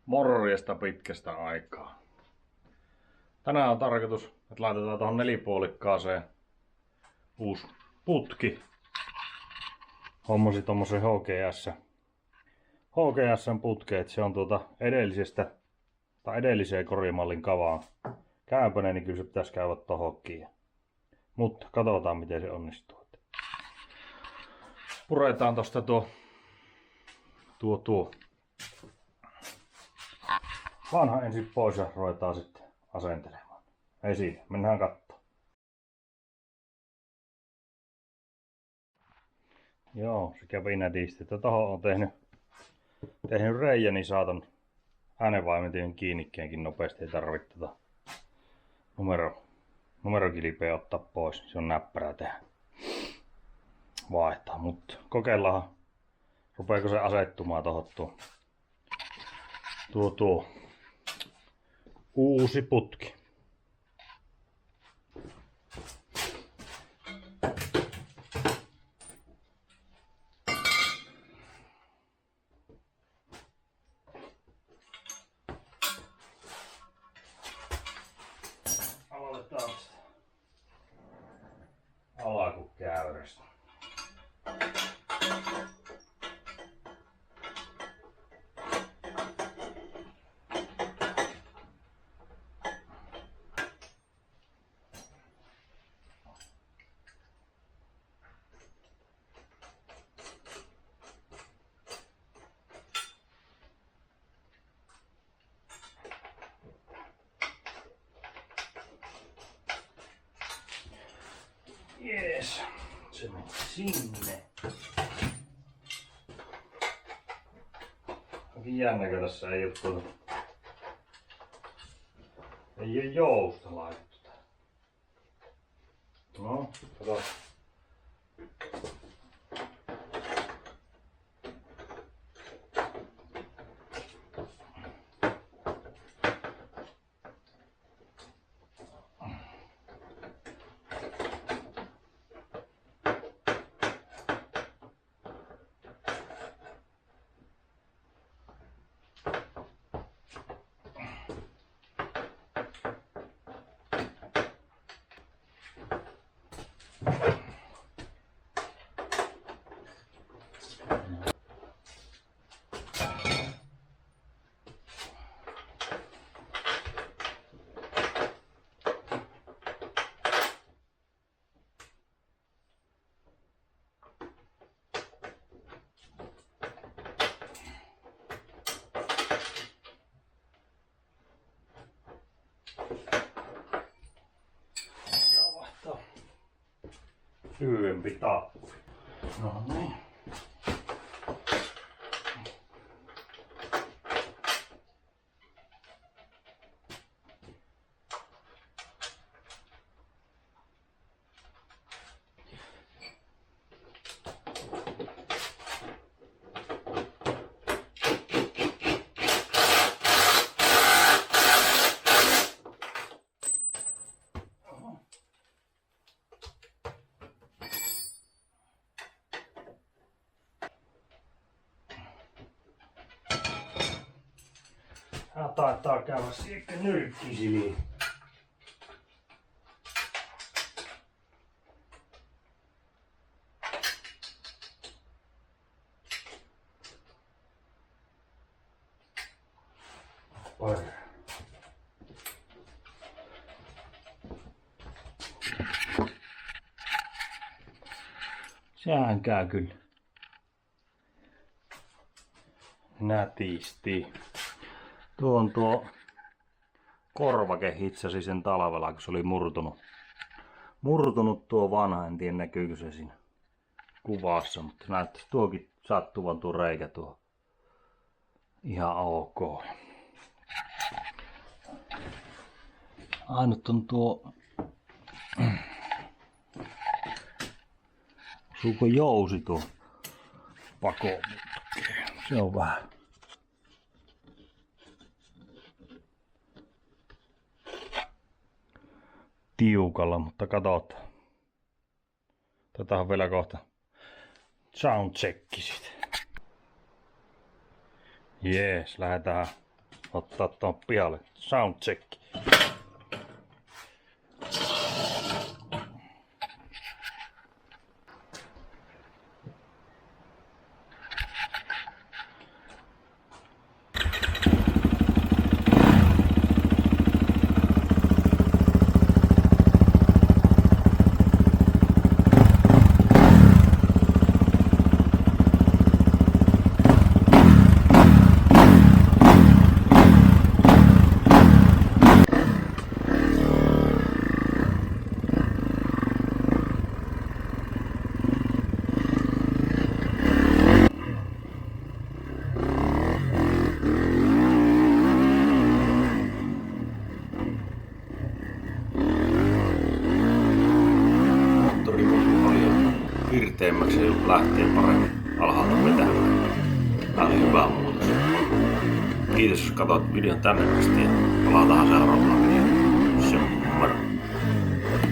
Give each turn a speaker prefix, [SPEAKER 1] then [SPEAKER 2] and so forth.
[SPEAKER 1] Morjesta pitkästä aikaa. Tänään on tarkoitus, että laitetaan tuohon nelipuolikkaaseen uusi putki. Hommasin tommosen HGS:n putkeet. Se on edelliseen korimallin kavaan käänpönen, niin kyllä se pitäisi käydä tohonkin. Mutta katsotaan miten se onnistuu. Puretaan tosta tuo vanha ensin pois ja ruvetaan sitten asentelemaan. Ei siinä, mennään kattoon. Joo, se kävi nätisti. Tohon on tehnyt reijä, niin saatan äänenvaimentin kiinnikkeenkin nopeasti. Ei tarvitse numerokilpeä ottaa pois. Se on näppärää tehdä. Vaihtaa, mutta kokeillaan. Rupeeko se asettumaan tohon tuo uusi putki. Aloitetaan alkukäyrästä. Jees, se meni sinne. Onkin jännäkö tässä ei oo ei oo jousta laitettu tähän. No, kato. Lyhyempi tappi. No niin. Taitaa käydä sieltä nyrkkisiliin. Sehän käy kyllä nätisti. Tuo on korvake hitsasi sen talvella, kun se oli murtunut tuo vanha. En tiedä näkyykö se siinä kuvassa, mutta näyttäisi tuokin sattuvan tuo reikä tuo ihan ok. Ainut on tuo, osuuko jousi tuo pakomutkeen. Se on vähän tiukalla, mutta katsotaan. Tätä on vielä kohta soundchecki sit. Jees, lähdetään ottaa tuon pihalle. Soundcheck. Virteämmäksi ja lähtee paremmin alhaalta vetämään. Tää oli hyvä muutos. Kiitos jos katsoit videon tänne asti ja palataan seuraavaan.